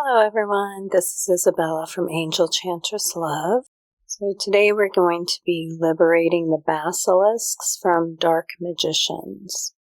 Hello everyone, this is Isabella from Angel Chantress Love. So today we're going to be liberating the basilisks from dark magicians.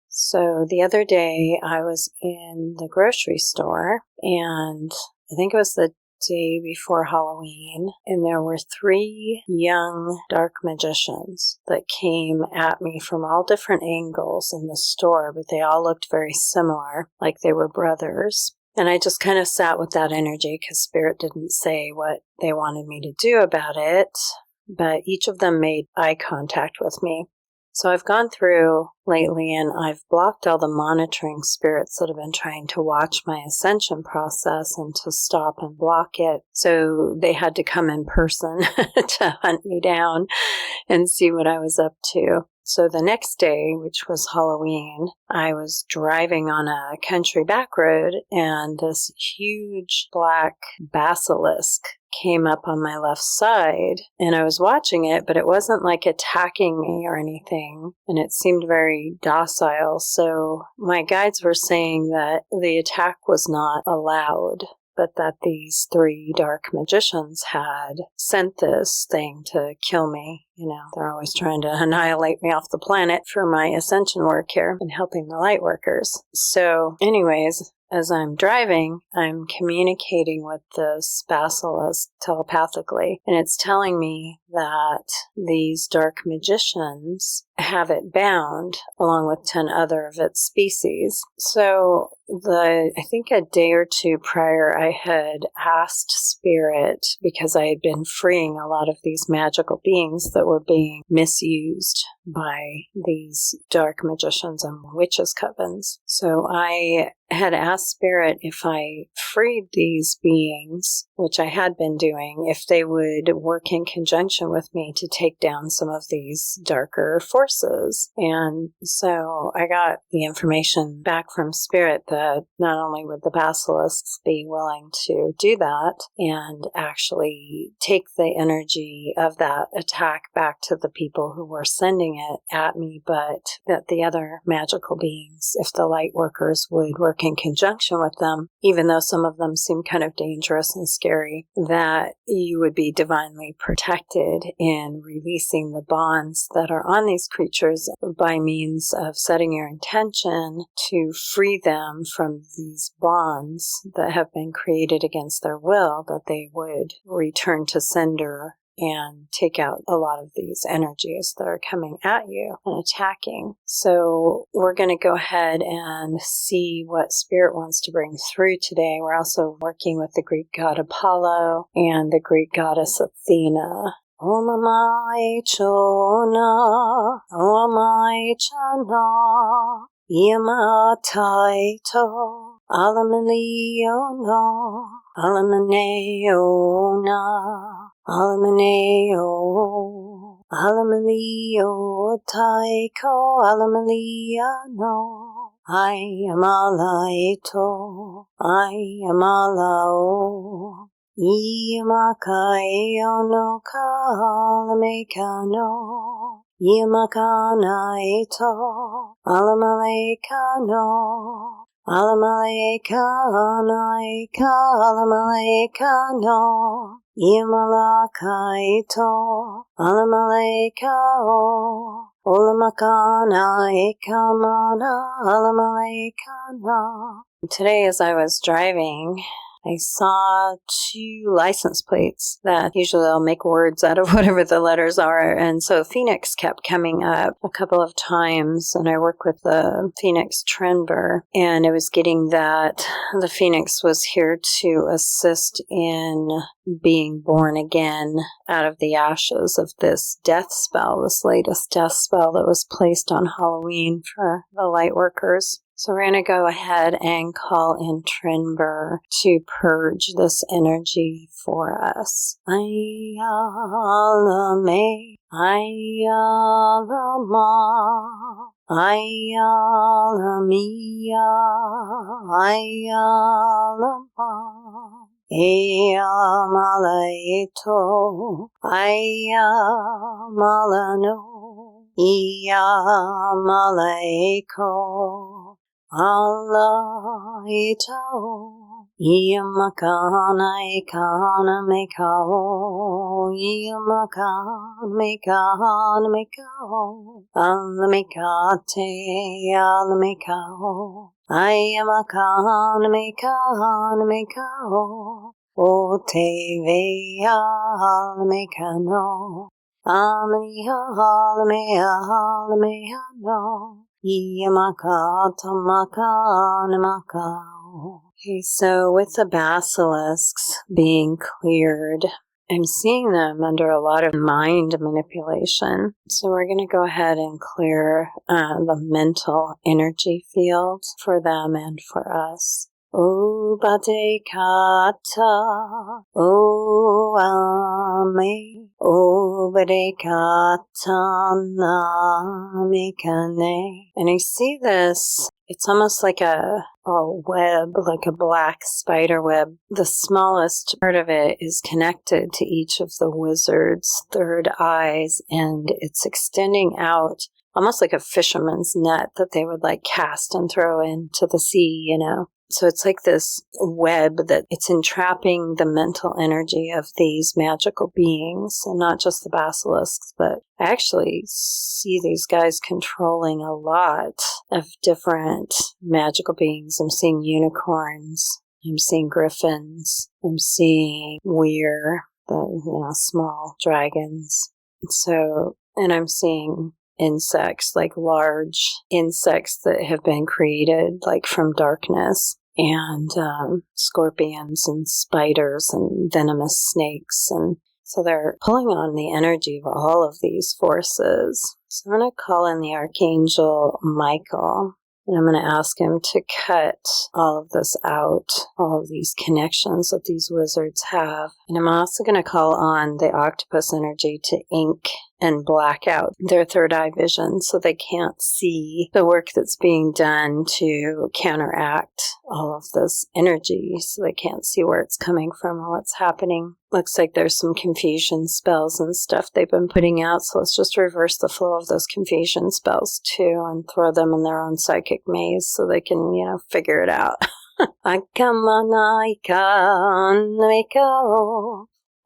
So the other day I was in the grocery store and I think it was the day before Halloween, and there were 3 young dark magicians that came at me from all different angles in the store, but they all looked very similar, like they were brothers. And I just kind of sat with that energy because Spirit didn't say what they wanted me to do about it, but each of them made eye contact with me. So I've gone through lately and I've blocked all the monitoring spirits that have been trying to watch my ascension process and to stop and block it. So they had to come in person to hunt me down and see what I was up to. So the next day, which was Halloween, I was driving on a country back road and this huge black basilisk came up on my left side, and I was watching it, but it wasn't like attacking me or anything, and it seemed very docile. So my guides were saying that the attack was not allowed, but that these 3 dark magicians had sent this thing to kill me. You know, they're always trying to annihilate me off the planet for my ascension work here and helping the Lightworkers. So anyways, as I'm driving, I'm communicating with this basilisk telepathically, and it's telling me that these dark magicians have it bound along with 10 other of its species. So I think a day or 2 prior, I had asked Spirit, because I had been freeing a lot of these magical beings that were being misused by these dark magicians and witches' covens. So I had asked Spirit if I freed these beings, which I had been doing, if they would work in conjunction with me to take down some of these darker forces. And so I got the information back from Spirit that not only would the basilisks be willing to do that and actually take the energy of that attack back to the people who were sending it at me, but that the other magical beings, if the Lightworkers would work in conjunction with them, even though some of them seem kind of dangerous and scary, that you would be divinely protected in releasing the bonds that are on these creatures by means of setting your intention to free them from these bonds that have been created against their will, that they would return to sender and take out a lot of these energies that are coming at you and attacking. So we're going to go ahead and see what Spirit wants to bring through today. We're also working with the Greek god Apollo and the Greek goddess Athena. Om Amai Chona, Om Amai Chana, Yamataito, Alamaliona, Alamaneona, Alamaneo, Alamalio Taiko, Alamaliano, I am Alaito, I am Alao. Yamakayo no kalamekano, Yamakanaito, Alamalekano, Alamalekanaika, Alamalekano, Yamalakaito, Alamalekao, Olamakanaika, Alamalekana. Today, as I was driving, I saw 2 license plates that usually I'll make words out of whatever the letters are. And so Phoenix kept coming up a couple of times, and I work with the Phoenix Trember, and it was getting that the Phoenix was here to assist in being born again out of the ashes of this death spell, this latest death spell that was placed on Halloween for the Lightworkers. So we're going to go ahead and call in Trember to purge this energy for us. Ayalame, Ayalama, Ayalamia, Ayalama. Ayamalaito, Ayamalano, Iyamalaiko, Allah ito, Yamakana ekana mekao, Yamakan mekan mekao, Alamekate alamekao, Ayamakan mekao, O te vea alamekano, Almeano, Yamakata makan makao. Okay, so with the basilisks being cleared, I'm seeing them under a lot of mind manipulation. So we're going to go ahead and clear the mental energy field for them and for us. O bate kata, o ame, o bate kata namikane. And I see this, it's almost like a web, like a black spider web. The smallest part of it is connected to each of the wizard's third eyes, and it's extending out almost like a fisherman's net that they would like cast and throw into the sea, you know. So it's like this web that it's entrapping the mental energy of these magical beings, and not just the basilisks, but I actually see these guys controlling a lot of different magical beings. I'm seeing unicorns, I'm seeing griffins, I'm seeing weir, the small dragons. So, and I'm seeing insects, like large insects that have been created like from darkness, and scorpions and spiders and venomous snakes. And so they're pulling on the energy of all of these forces. So I'm going to call in the Archangel Michael, and I'm going to ask him to cut all of this out, all of these connections that these wizards have. And I'm also going to call on the octopus energy to ink and black out their third eye vision so they can't see the work that's being done to counteract all of this energy, so they can't see where it's coming from or what's happening. Looks like there's some confusion spells and stuff they've been putting out, so let's just reverse the flow of those confusion spells too and throw them in their own psychic maze so they can, figure it out.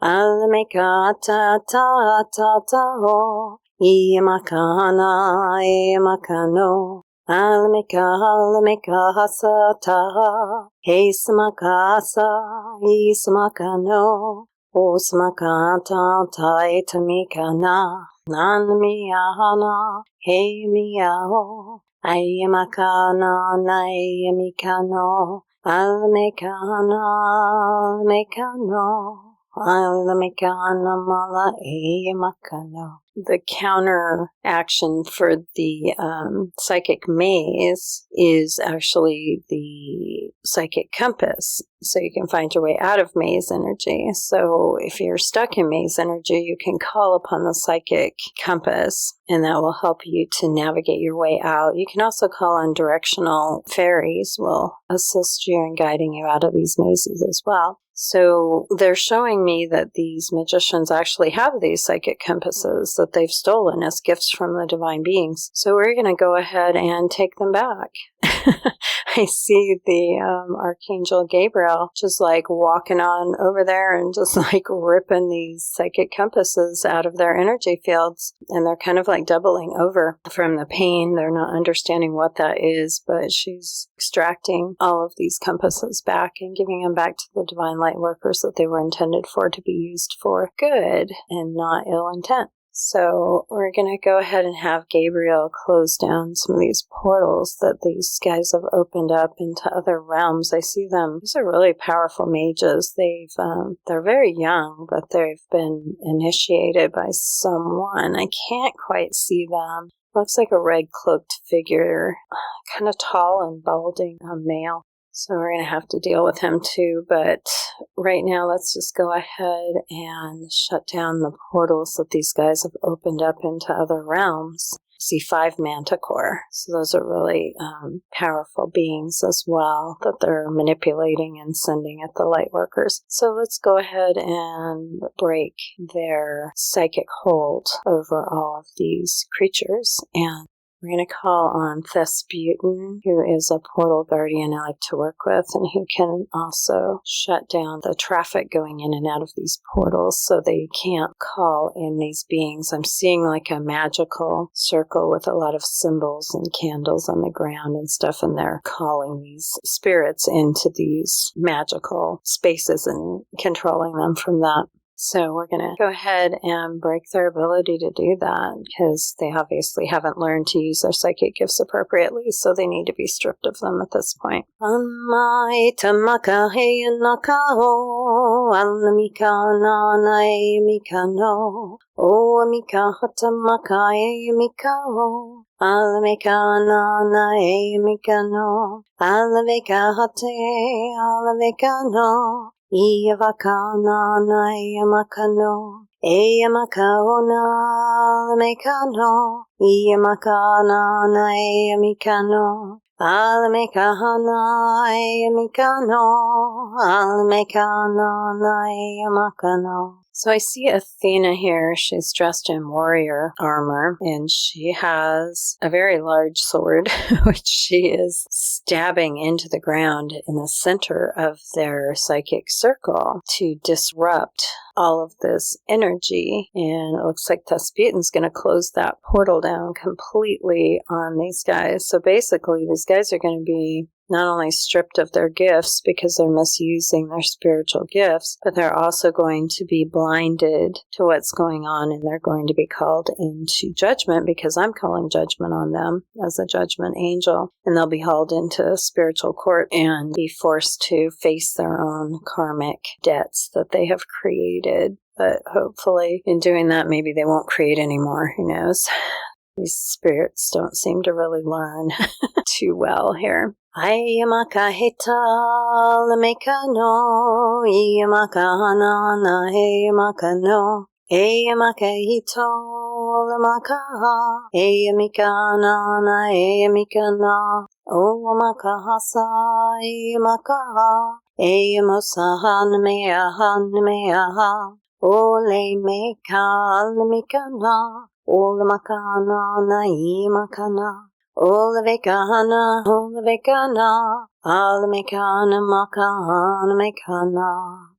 Alameka ta ta ta ta ho, Iamakana, Iamakano, Alameka hasa ta, Hesamakasa, Isamakano, Osamakata taitamikana, Nanmiahana, Heimiao, Iamakana, Naimikano, Alamekana, Alamekano. The counter action for the psychic maze is actually the psychic compass, so you can find your way out of maze energy. So if you're stuck in maze energy, you can call upon the psychic compass, and that will help you to navigate your way out. You can also call on directional fairies, will assist you in guiding you out of these mazes as well. So they're showing me that these magicians actually have these psychic compasses that they've stolen as gifts from the divine beings. So we're going to go ahead and take them back. I see the Archangel Gabriel just like walking on over there and just like ripping these psychic compasses out of their energy fields. And they're kind of like doubling over from the pain. They're not understanding what that is, but she's extracting all of these compasses back and giving them back to the divine light workers that they were intended for, to be used for good and not ill intent. So we're going to go ahead and have Gabriel close down some of these portals that these guys have opened up into other realms. I see them. These are really powerful mages. They're very young, but they've been initiated by someone. I can't quite see them. Looks like a red cloaked figure, kind of tall and balding, a male. So we're going to have to deal with him too, but right now let's just go ahead and shut down the portals that these guys have opened up into other realms. I see 5 manticore, so those are really powerful beings as well that they're manipulating and sending at the Lightworkers. So let's go ahead and break their psychic hold over all of these creatures and We're going to call on Thesputin, who is a portal guardian I like to work with, and who can also shut down the traffic going in and out of these portals so they can't call in these beings. I'm seeing like a magical circle with a lot of symbols and candles on the ground and stuff, and they're calling these spirits into these magical spaces and controlling them from that. So we're going to go ahead and break their ability to do that because they obviously haven't learned to use their psychic gifts appropriately, so they need to be stripped of them at this point. Iavakana nayamakano, Eyamakaona lamekano, Iyamakana nayamikano, Alamekahana ayamikano, Alamekana nayamakano. So I see Athena here. She's dressed in warrior armor, and she has a very large sword, which she is stabbing into the ground in the center of their psychic circle to disrupt all of this energy. And it looks like Thesputin's going to close that portal down completely on these guys. So basically, these guys are going to be not only stripped of their gifts because they're misusing their spiritual gifts, but they're also going to be blinded to what's going on, and they're going to be called into judgment because I'm calling judgment on them as a judgment angel, and they'll be hauled into spiritual court and be forced to face their own karmic debts that they have created. But hopefully in doing that, maybe they won't create any more. Who knows? These spirits don't seem to really learn too well here. Ayamakahita lamekano, Iyamakahana nayamakano, Ayamakahito lamakaha, Ayamikana nayamikana, Omakahasa Ayamakaha, Ayamosahan meahan, Ole meka lamikana, Olamakana naimakana, Olavekana, Alamekana makana mekana.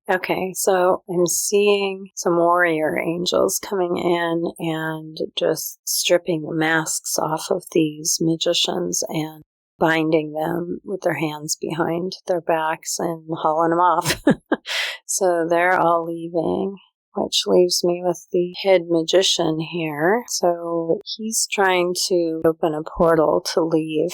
Okay, so I'm seeing some warrior angels coming in and just stripping the masks off of these magicians and binding them with their hands behind their backs and hauling them off. So they're all leaving, which leaves me with the head magician here. So he's trying to open a portal to leave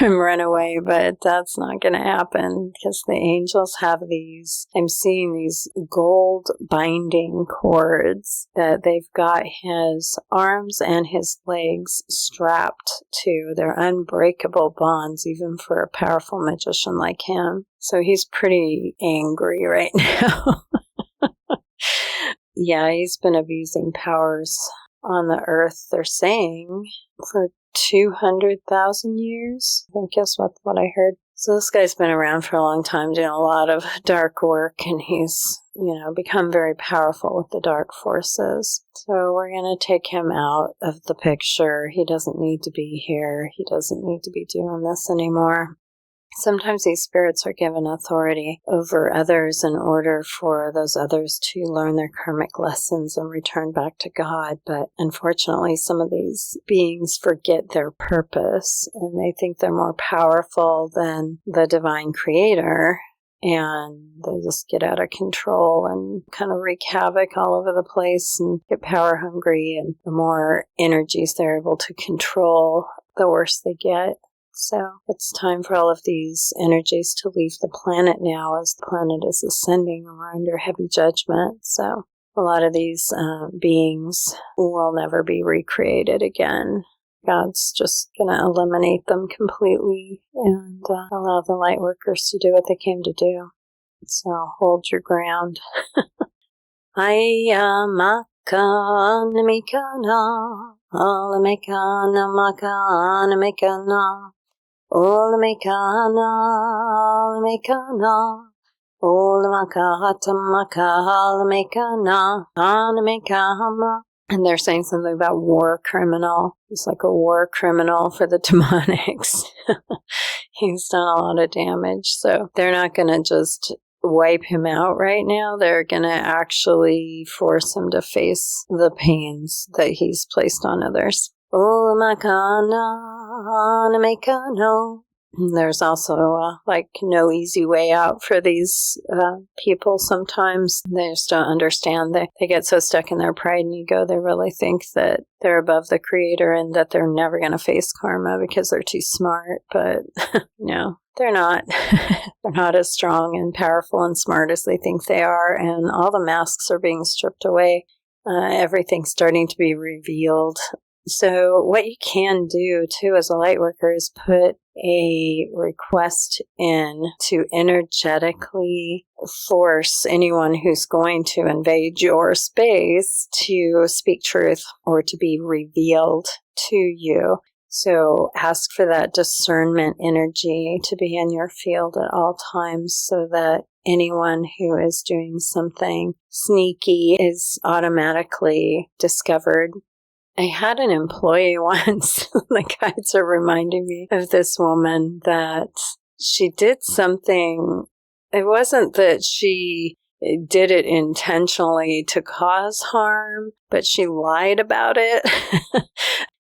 and run away, but that's not going to happen because the angels have these, I'm seeing these gold binding cords that they've got his arms and his legs strapped to. They're unbreakable bonds, even for a powerful magician like him. So he's pretty angry right now. Yeah, he's been abusing powers on the earth, they're saying, for 200,000 years. I think that's what I heard. So this guy's been around for a long time doing a lot of dark work, and he's, become very powerful with the dark forces. So we're going to take him out of the picture. He doesn't need to be here. He doesn't need to be doing this anymore. Sometimes these spirits are given authority over others in order for those others to learn their karmic lessons and return back to God. But unfortunately, some of these beings forget their purpose and they think they're more powerful than the divine creator. And they just get out of control and kind of wreak havoc all over the place and get power hungry. And the more energies they're able to control, the worse they get. So it's time for all of these energies to leave the planet now as the planet is ascending and we're under heavy judgment. So a lot of these beings will never be recreated again. God's just going to eliminate them completely and allow the Lightworkers to do what they came to do. So hold your ground. Ayamakana mikana, alamekana makana mikana. Ola mekana, ola makahata makahala mekana, ana mekahama, And they're saying something about war criminal. He's like a war criminal for the demonics. He's done a lot of damage. So they're not going to just wipe him out right now. They're going to actually force him to face the pains that he's placed on others. There's also no easy way out for these people sometimes. They just don't understand. They get so stuck in their pride and ego, they really think that they're above the creator and that they're never going to face karma because they're too smart. But no, they're not. They're not as strong and powerful and smart as they think they are. And all the masks are being stripped away. Everything's starting to be revealed. So what you can do, too, as a Lightworker is put a request in to energetically force anyone who's going to invade your space to speak truth or to be revealed to you. So ask for that discernment energy to be in your field at all times so that anyone who is doing something sneaky is automatically discovered. I had an employee once, the guides are reminding me of this woman that she did something. It wasn't that she did it intentionally to cause harm, but she lied about it.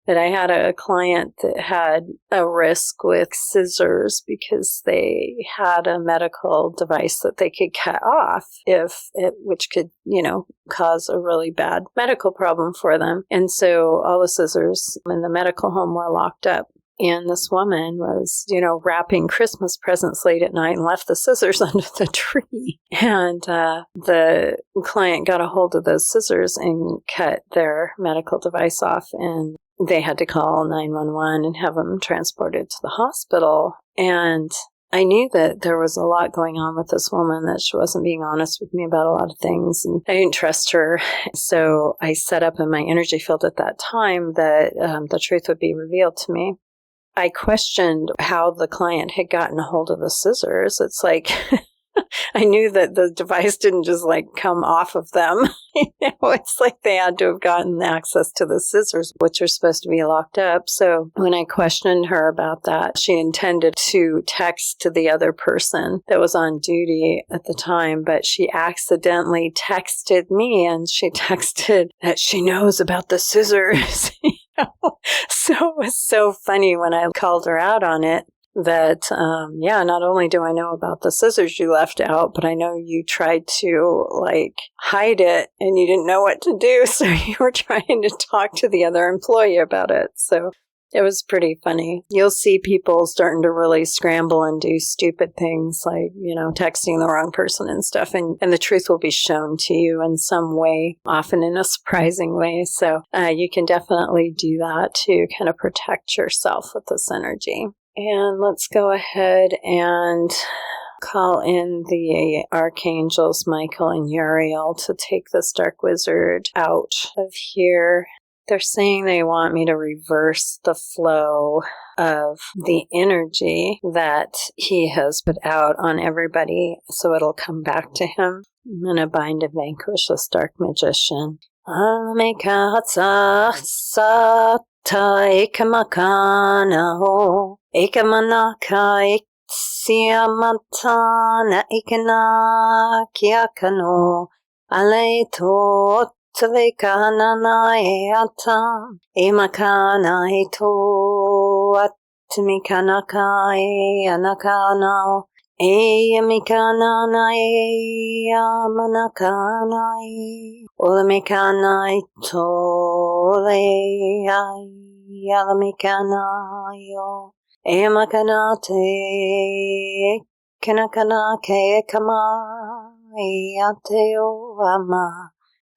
That I had a client that had a risk with scissors because they had a medical device that they could cut off which could, cause a really bad medical problem for them. And so all the scissors in the medical home were locked up. And this woman was, wrapping Christmas presents late at night and left the scissors under the tree. And the client got a hold of those scissors and cut their medical device off, and they had to call 911 and have them transported to the hospital. And I knew that there was a lot going on with this woman, that she wasn't being honest with me about a lot of things, and I didn't trust her. So I set up in my energy field at that time that the truth would be revealed to me. I questioned how the client had gotten a hold of the scissors. It's like I knew that the device didn't just come off of them. It's like they had to have gotten access to the scissors, which are supposed to be locked up. So when I questioned her about that, she intended to text to the other person that was on duty at the time, but she accidentally texted me, and she texted that she knows about the scissors. So it was so funny when I called her out on it. That, not only do I know about the scissors you left out, but I know you tried to, hide it and you didn't know what to do, so you were trying to talk to the other employee about it. So it was pretty funny. You'll see people starting to really scramble and do stupid things texting the wrong person and stuff, and the truth will be shown to you in some way, often in a surprising way. So you can definitely do that to kind of protect yourself with this energy. And let's go ahead and call in the archangels Michael and Uriel to take this dark wizard out of here. They're saying they want me to reverse the flow of the energy that he has put out on everybody, so it'll come back to him. I'm going to bind and vanquish this dark magician. Ekamakana Ekamanaka Siamatana Ekana Kiakano Aleto Tavekana Eata Emakana Eto Atmikanaka Anakana Eyamikana Yamanakana Olamikana Tole Yalamikana Yo Eyamakanate Kanakana Kekama Yateo Ama.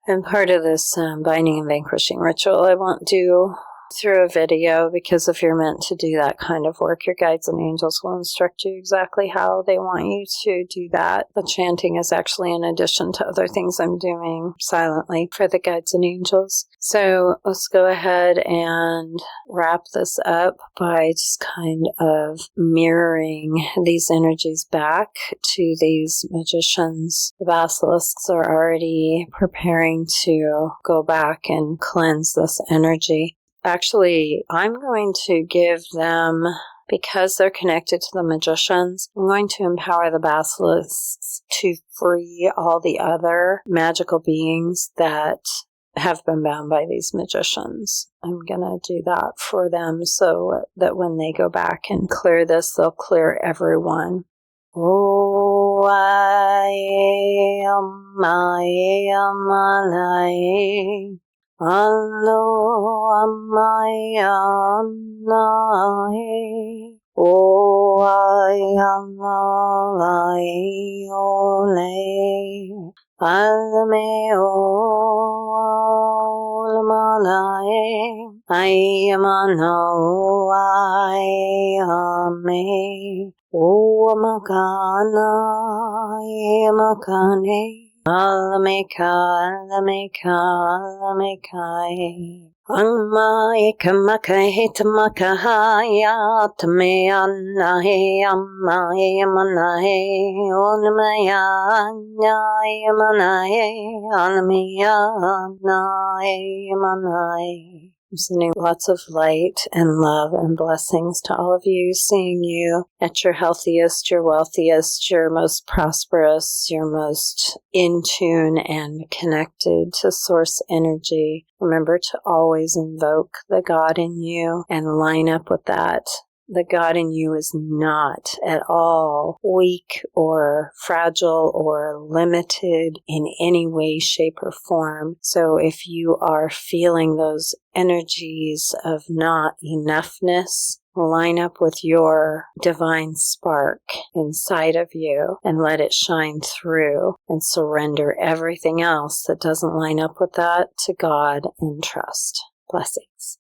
And part of this binding and vanquishing ritual, I won't do through a video, because if you're meant to do that kind of work, your guides and angels will instruct you exactly how they want you to do that. The chanting is actually in addition to other things I'm doing silently for the guides and angels. So let's go ahead and wrap this up by just kind of mirroring these energies back to these magicians. The basilisks are already preparing to go back and cleanse this energy. Actually, I'm going to give them, because they're connected to the magicians, I'm going to empower the basilisks to free all the other magical beings that have been bound by these magicians. I'm going to do that for them so that when they go back and clear this, they'll clear everyone. Oh, I am Allo Amayanai, O Ayamalai Ole, Almeo Almalai, Ayamano Ayame, O Makana Ayamakane. Alamekai. Almai kamakai tamakahaya tameanahe amai manahe onmayanahe manahe almiyanahe manahe. I'm sending lots of light and love and blessings to all of you, seeing you at your healthiest, your wealthiest, your most prosperous, your most in tune and connected to source energy. Remember to always invoke the God in you and line up with that. The God in you is not at all weak or fragile or limited in any way, shape, or form. So if you are feeling those energies of not enoughness, line up with your divine spark inside of you and let it shine through, and surrender everything else that doesn't line up with that to God and trust. Blessings.